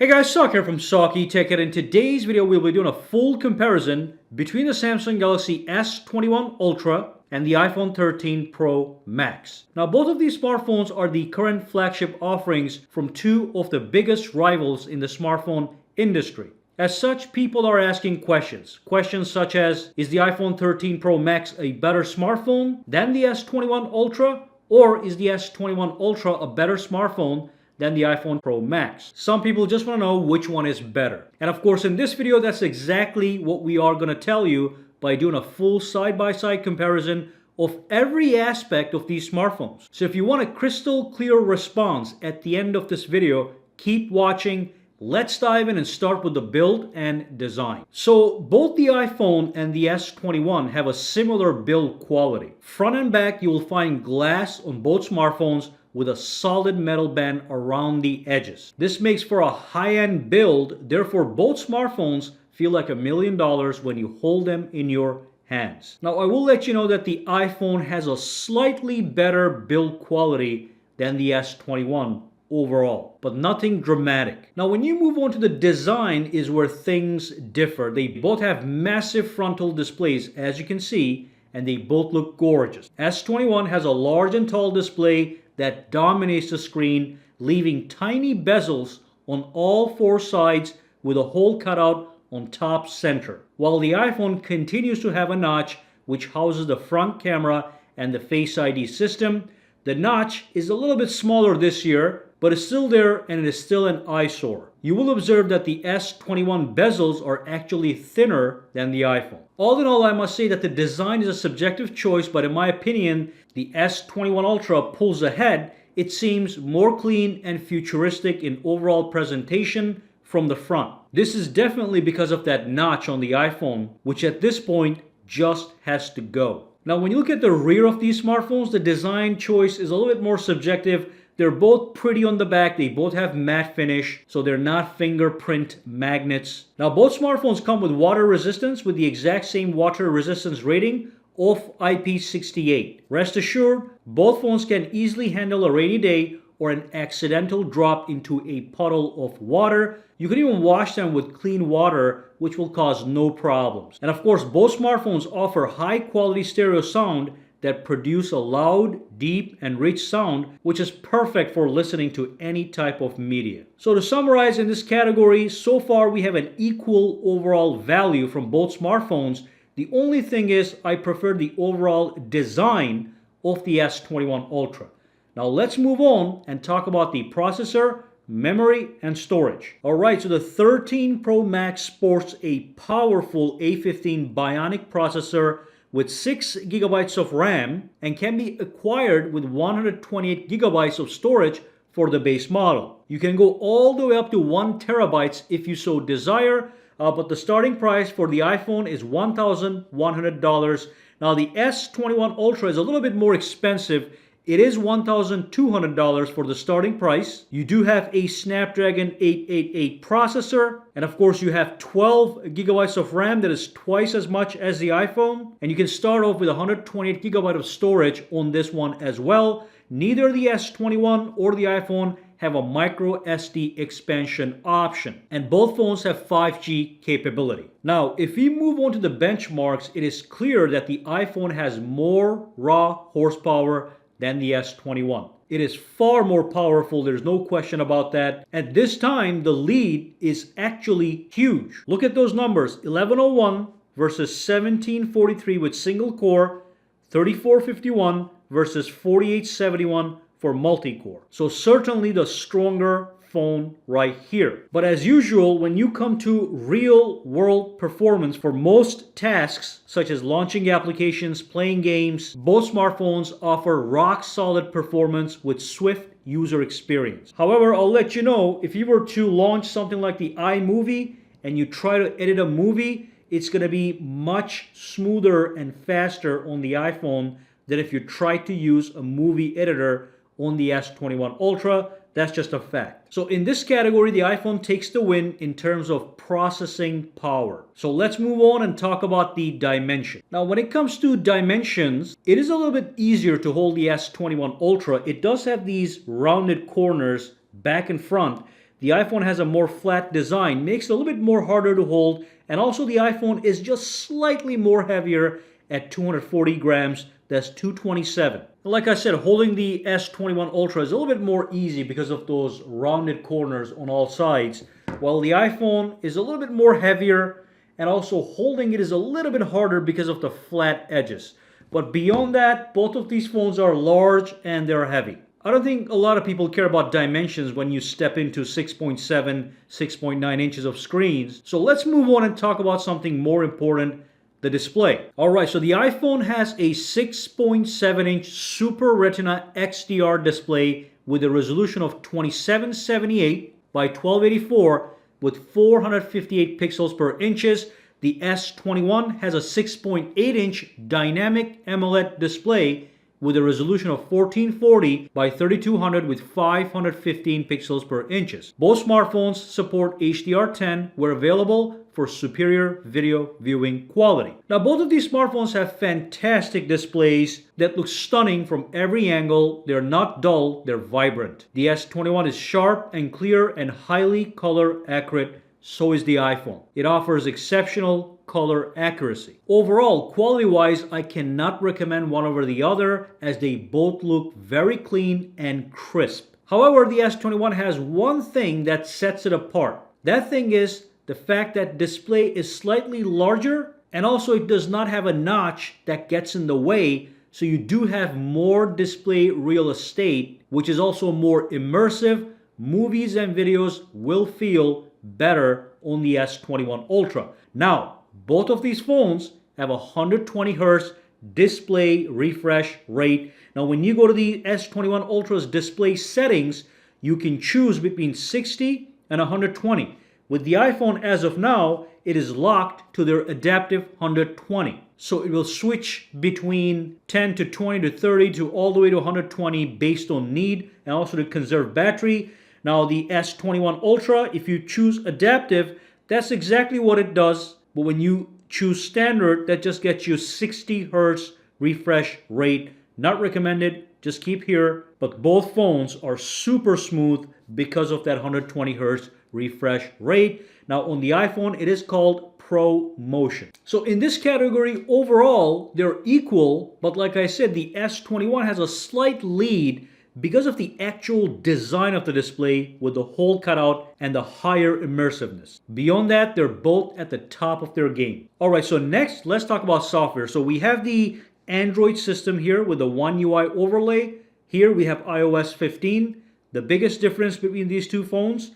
Hey guys, Sak here from SAKITECH, and in today's video we'll be doing a full comparison between the Samsung Galaxy S21 Ultra and the iPhone 13 Pro Max. Now both of these smartphones are the current flagship offerings from two of the biggest rivals in the smartphone industry. As such, people are asking questions. Questions such as, is the iPhone 13 Pro Max a better smartphone than the S21 Ultra? Or is the S21 Ultra a better smartphone than the iPhone Pro Max? Some people just want to know which one is better. And of course, in this video, that's exactly what we are going to tell you by doing a full side-by-side comparison of every aspect of these smartphones. So if you want a crystal clear response at the end of this video, keep watching. Let's dive in and start with the build and design. So both the iPhone and the S21 have a similar build quality. Front and back, you will find glass on both smartphones with a solid metal band around the edges. This makes for a high-end build, therefore both smartphones feel like $1 million when you hold them in your hands. Now I will let you know that the iPhone has a slightly better build quality than the S21 overall, but nothing dramatic. Now when you move on to the design is where things differ. They both have massive frontal displays, as you can see, and they both look gorgeous. S21 has a large and tall display that dominates the screen, leaving tiny bezels on all four sides with a hole cut out on top center. While the iPhone continues to have a notch which houses the front camera and the Face ID system. The notch is a little bit smaller this year, but it's still there and it is still an eyesore. You will observe that the S21 bezels are actually thinner than the iPhone. All in all, I must say that the design is a subjective choice, but in my opinion, the S21 Ultra pulls ahead. It seems more clean and futuristic in overall presentation from the front. This is definitely because of that notch on the iPhone, which at this point just has to go. Now, when you look at the rear of these smartphones, the design choice is a little bit more subjective. They're both pretty on the back. They both have matte finish, so they're not fingerprint magnets. Now, both smartphones come with water resistance with the exact same water resistance rating of IP68. Rest assured, both phones can easily handle a rainy day or an accidental drop into a puddle of water. You can even wash them with clean water, which will cause no problems. And of course, both smartphones offer high quality stereo sound that produce a loud, deep, and rich sound, which is perfect for listening to any type of media. So to summarize in this category, so far we have an equal overall value from both smartphones. The only thing is I prefer the overall design of the S21 Ultra. Now let's move on and talk about the processor, memory, and storage. Alright, so the 13 Pro Max sports a powerful A15 Bionic processor with 6 GB of RAM and can be acquired with 128 GB of storage for the base model. You can go all the way up to 1 TB if you so desire, but the starting price for the iPhone is $1,100. Now the S21 Ultra is a little bit more expensive. It is $1,200 for the starting price. You do have a Snapdragon 888 processor. And of course, you have 12 GB of RAM. That is twice as much as the iPhone. And you can start off with 128 GB of storage on this one as well. Neither the S21 or the iPhone have a micro SD expansion option. And both phones have 5G capability. Now, if we move on to the benchmarks, it is clear that the iPhone has more raw horsepower than the S21. It is far more powerful, there's no question about that. At this time, the lead is actually huge. Look at those numbers, 1101 versus 1743 with single core, 3451 versus 4871 for multi-core. So certainly the stronger phone right here. But as usual, when you come to real world performance for most tasks such as launching applications, playing games, both smartphones offer rock solid performance with swift user experience. However, I'll let you know, if you were to launch something like the iMovie and you try to edit a movie, it's going to be much smoother and faster on the iPhone than if you try to use a movie editor on the S21 Ultra. That's just a fact. So in this category, the iPhone takes the win in terms of processing power. So let's move on and talk about the dimension. Now, when it comes to dimensions, it is a little bit easier to hold the S21 Ultra. It does have these rounded corners back and front The iPhone has a more flat design, makes it a little bit more harder to hold, and also the iPhone is just slightly more heavier at 240 grams. That's 227. Like I said, holding the S21 Ultra is a little bit more easy because of those rounded corners on all sides, while the iPhone is a little bit more heavier, and also holding it is a little bit harder because of the flat edges. But beyond that, both of these phones are large and they're heavy. I don't think a lot of people care about dimensions when you step into 6.7, 6.9 inches of screens. So let's move on and talk about something more important, the display. Alright, so the iPhone has a 6.7-inch Super Retina XDR display with a resolution of 2778 by 1284 with 458 pixels per inches. The S21 has a 6.8-inch dynamic AMOLED display with a resolution of 1440 by 3200 with 515 pixels per inches. Both smartphones support HDR10 where available for superior video viewing quality. Now both of these smartphones have fantastic displays that look stunning from every angle. They're not dull, they're vibrant. The S21 is sharp and clear and highly color accurate. So is the iPhone. It offers exceptional color accuracy. Overall, quality-wise, I cannot recommend one over the other as they both look very clean and crisp. However, the S21 has one thing that sets it apart. That thing is the fact that display is slightly larger, and also it does not have a notch that gets in the way, so you do have more display real estate, which is also more immersive. Movies and videos will feel better on the S21 Ultra. Now, both of these phones have a 120 Hz display refresh rate. Now, when you go to the S21 Ultra's display settings, you can choose between 60 and 120. With the iPhone as of now, it is locked to their adaptive 120. So it will switch between 10 to 20 to 30 to all the way to 120 based on need and also to conserve battery. Now the S21 Ultra, if you choose adaptive, that's exactly what it does. But when you choose standard, that just gets you 60 Hz refresh rate. Not recommended, just keep here. But both phones are super smooth because of that 120 Hz refresh rate. Now on the iPhone, it is called Pro Motion. So in this category, overall, they're equal. But like I said, the S21 has a slight lead because of the actual design of the display with the hole cutout and the higher immersiveness. Beyond that, they're both at the top of their game. Alright, so next, let's talk about software. So we have the Android system here with the One UI overlay. Here we have iOS 15. The biggest difference between these two phones,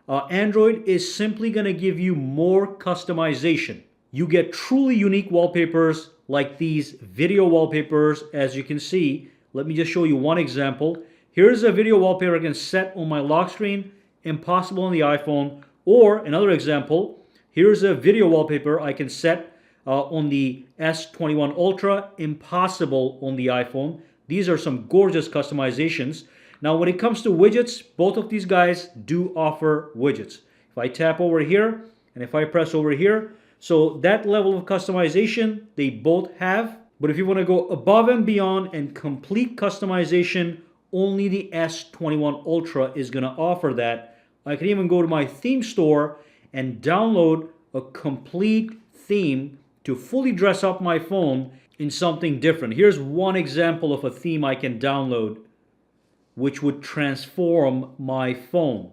Android is simply going to give you more customization. You get truly unique wallpapers like these video wallpapers, as you can see. Let me just show you one example. Here's a video wallpaper I can set on my lock screen, impossible on the iPhone. Or another example, here's a video wallpaper I can set on the S21 Ultra, impossible on the iPhone. These are some gorgeous customizations. Now when it comes to widgets, both of these guys do offer widgets. If I tap over here and if I press over here, so that level of customization they both have. But if you want to go above and beyond and complete customization, only the S21 Ultra is going to offer that. I can even go to my theme store and download a complete theme to fully dress up my phone in something different. Here's one example of a theme I can download which would transform my phone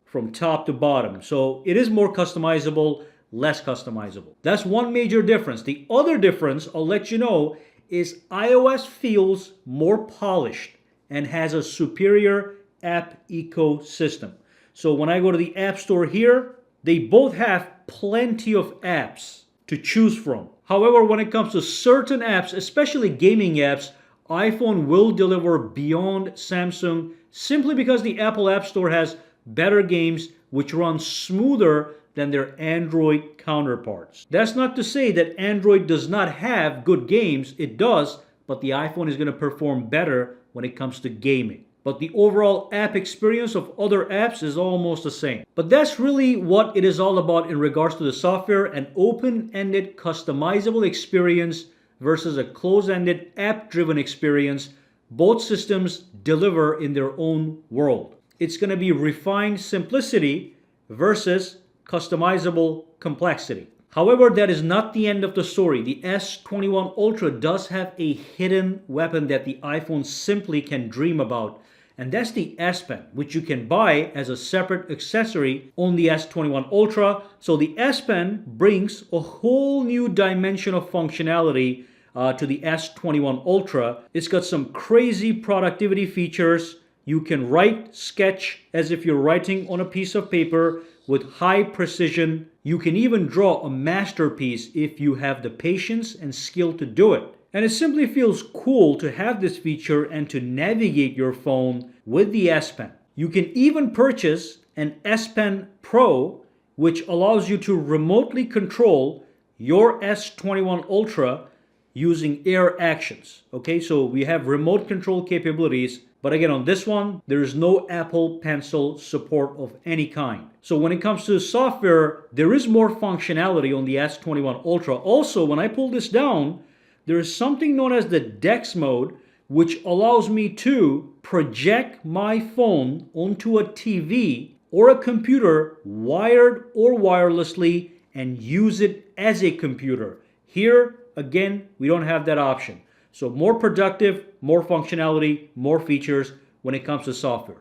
from top to bottom. So it is more customizable, less customizable. That's one major difference. The other difference, I'll let you know, is iOS feels more polished and has a superior app ecosystem. So when I go to the App Store here, they both have plenty of apps to choose from. However, when it comes to certain apps, especially gaming apps, iPhone will deliver beyond Samsung simply because the Apple App Store has better games which run smoother than their Android counterparts. That's not to say that Android does not have good games. It does, but the iPhone is going to perform better when it comes to gaming. But the overall app experience of other apps is almost the same. But that's really what it is all about in regards to the software, an open-ended customizable experience versus a closed-ended app-driven experience. Both systems deliver in their own world. it's going to be refined simplicity versus customizable complexity. However, that is not the end of the story. The S21 Ultra does have a hidden weapon that the iPhone simply can dream about, and that's the S Pen, which you can buy as a separate accessory on the S21 Ultra. So the S Pen brings a whole new dimension of functionality to the S21 Ultra. It's got some crazy productivity features. You can write, sketch as if you're writing on a piece of paper with high precision. You can even draw a masterpiece if you have the patience and skill to do it. And it simply feels cool to have this feature and to navigate your phone with the S Pen. You can even purchase an S Pen Pro, which allows you to remotely control your S21 Ultra using air actions. Okay, so we have remote control capabilities, but again, on this one, there is no Apple Pencil support of any kind. So when it comes to software, there is more functionality on the S21 Ultra. Also, when I pull this down, there is something known as the Dex Mode, which allows me to project my phone onto a TV or a computer, wired or wirelessly, and use it as a computer. Here, again, we don't have that option. So more productive, more functionality, more features when it comes to software.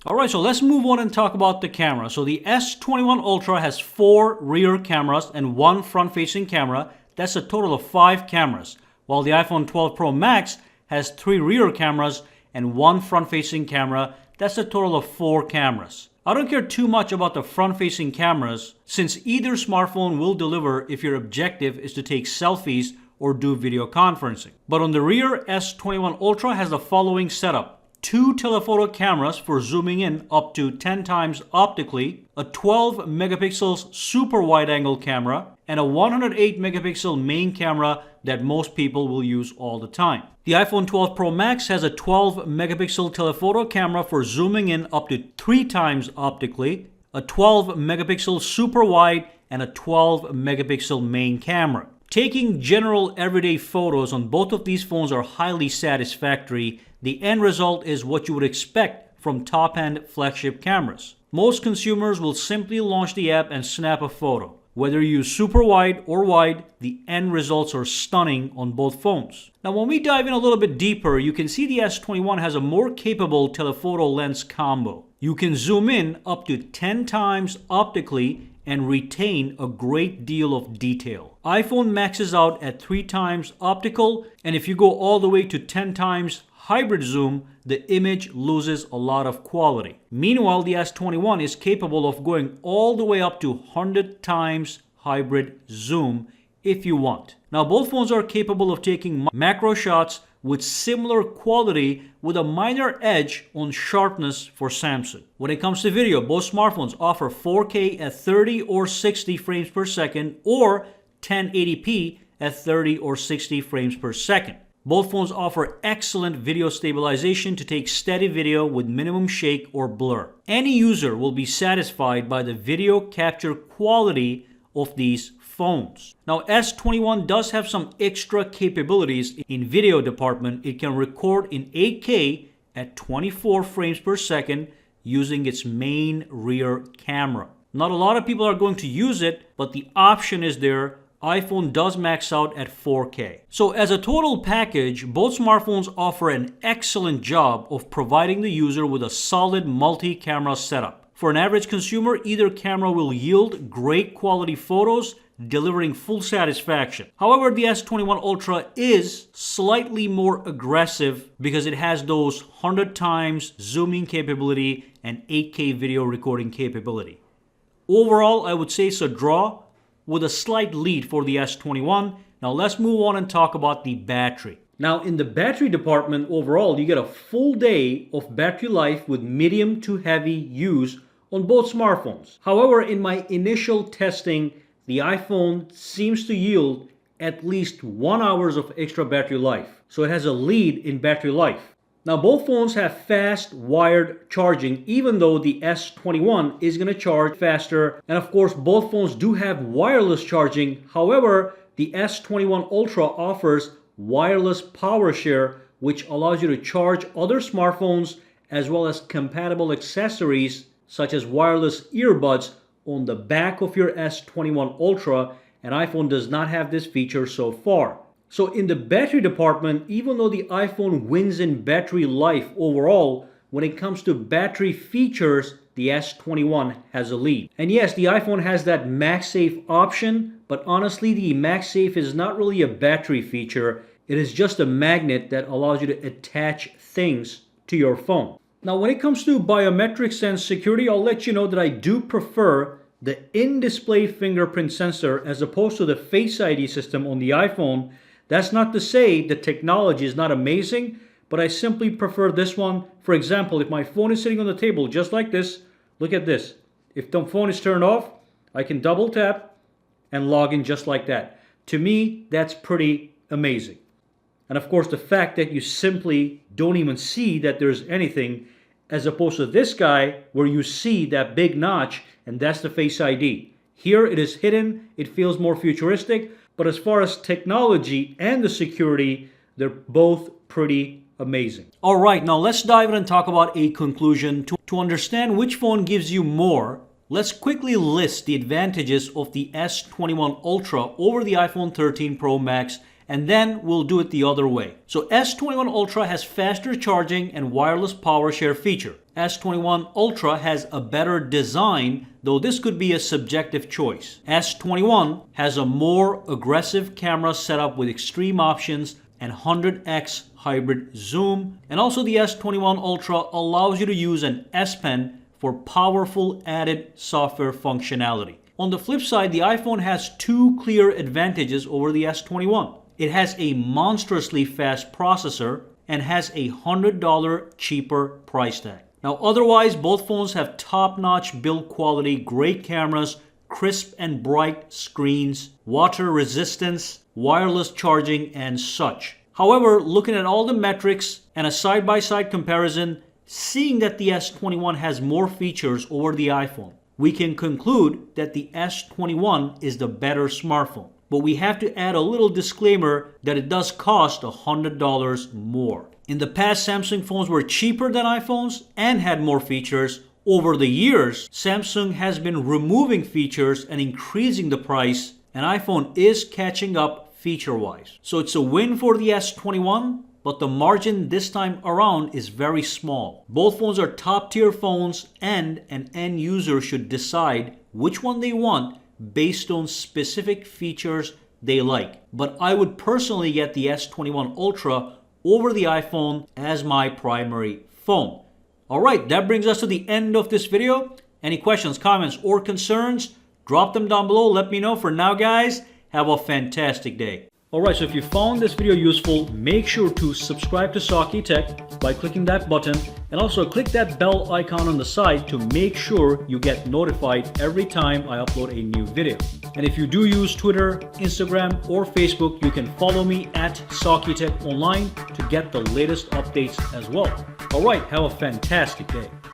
Alright, so let's move on and talk about the camera. So the S21 Ultra has 4 rear cameras and 1 front-facing camera. That's a total of 5 cameras. While the iPhone 12 Pro Max has 3 rear cameras and 1 front-facing camera. That's a total of 4 cameras. I don't care too much about the front-facing cameras, since either smartphone will deliver if your objective is to take selfies or do video conferencing. But on the rear, S21 Ultra has the following setup. 2 telephoto cameras for zooming in up to 10 times optically, a 12 megapixels super wide angle camera, and a 108 megapixel main camera that most people will use all the time. The iPhone 12 Pro Max has a 12 megapixel telephoto camera for zooming in up to 3 times optically, a 12 megapixel super wide, and a 12 megapixel main camera. Taking general everyday photos on both of these phones are highly satisfactory. The end result is what you would expect from top-end flagship cameras. Most consumers will simply launch the app and snap a photo. Whether you use super wide or wide, the end results are stunning on both phones. Now when we dive in a little bit deeper, you can see the S21 has a more capable telephoto lens combo. You can zoom in up to 10 times optically and retain a great deal of detail. iPhone maxes out at 3 times optical, and if you go all the way to 10 times hybrid zoom, the image loses a lot of quality. Meanwhile, the S21 is capable of going all the way up to 100 times hybrid zoom if you want. Now, both phones are capable of taking macro shots with similar quality, with a minor edge on sharpness for Samsung. When it comes to video, both smartphones offer 4K at 30 or 60 frames per second or 1080p at 30 or 60 frames per second. Both phones offer excellent video stabilization to take steady video with minimum shake or blur. Any user will be satisfied by the video capture quality of these phones. Now, S21 does have some extra capabilities in video department. It can record in 8K at 24 frames per second using its main rear camera. Not a lot of people are going to use it, but the option is there. iPhone does max out at 4K. So as a total package, both smartphones offer an excellent job of providing the user with a solid multi-camera setup. For an average consumer, either camera will yield great quality photos, delivering full satisfaction. However, the S21 Ultra is slightly more aggressive because it has those 100 times zooming capability and 8K video recording capability. Overall, I would say it's a draw with a slight lead for the S21. Now let's move on and talk about the battery. Now in the battery department, overall, you get a full day of battery life with medium to heavy use on both smartphones. However, in my initial testing, the iPhone seems to yield at least 1 hour of extra battery life. So it has a lead in battery life. Now both phones have fast wired charging, even though the S21 is going to charge faster. And of course, both phones do have wireless charging. However, the S21 Ultra offers wireless power share, which allows you to charge other smartphones as well as compatible accessories such as wireless earbuds on the back of your S21 Ultra, and iPhone does not have this feature so far. So in the battery department, even though the iPhone wins in battery life overall, when it comes to battery features, the S21 has a lead. And yes, the iPhone has that MagSafe option, but honestly, the MagSafe is not really a battery feature. It is just a magnet that allows you to attach things to your phone. Now, when it comes to biometrics and security, I'll let you know that I do prefer the in-display fingerprint sensor as opposed to the Face ID system on the iPhone. That's not to say the technology is not amazing, but I simply prefer this one. For example, if my phone is sitting on the table just like this, look at this. If the phone is turned off, I can double tap and log in just like that. To me, that's pretty amazing. And of course, the fact that you simply don't even see that there's anything, as opposed to this guy where you see that big notch, and that's the Face ID. Here it is hidden, it feels more futuristic, but as far as technology and the security, they're both pretty amazing. All right, now let's dive in and talk about a conclusion. To understand which phone gives you more, let's quickly list the advantages of the S21 Ultra over the iPhone 13 Pro Max, and then we'll do it the other way. So S21 Ultra has faster charging and wireless power share feature. S21 Ultra has a better design, though this could be a subjective choice. S21 has a more aggressive camera setup with extreme options and 100x hybrid zoom. And also the S21 Ultra allows you to use an S Pen for powerful added software functionality. On the flip side, the iPhone has two clear advantages over the S21. It has a monstrously fast processor and has a $100 cheaper price tag. Now, otherwise, both phones have top-notch build quality, great cameras, crisp and bright screens, water resistance, wireless charging, and such. However, looking at all the metrics and a side-by-side comparison, seeing that the S21 has more features over the iPhone, we can conclude that the S21 is the better smartphone. But we have to add a little disclaimer that it does cost $100 more. In the past, Samsung phones were cheaper than iPhones and had more features. Over the years, Samsung has been removing features and increasing the price, and iPhone is catching up feature-wise. So it's a win for the S21, but the margin this time around is very small. Both phones are top-tier phones, and an end user should decide which one they want based on specific features they like. But I would personally get the S21 Ultra over the iPhone as my primary phone. Alright, that brings us to the end of this video. Any questions, comments, or concerns? Drop them down below. Let me know. For now, guys, have a fantastic day. Alright, so if you found this video useful, make sure to subscribe to SAKITECH by clicking that button, and also click that bell icon on the side to make sure you get notified every time I upload a new video. And if you do use Twitter, Instagram, or Facebook, you can follow me at SAKITECH online to get the latest updates as well. Alright, have a fantastic day.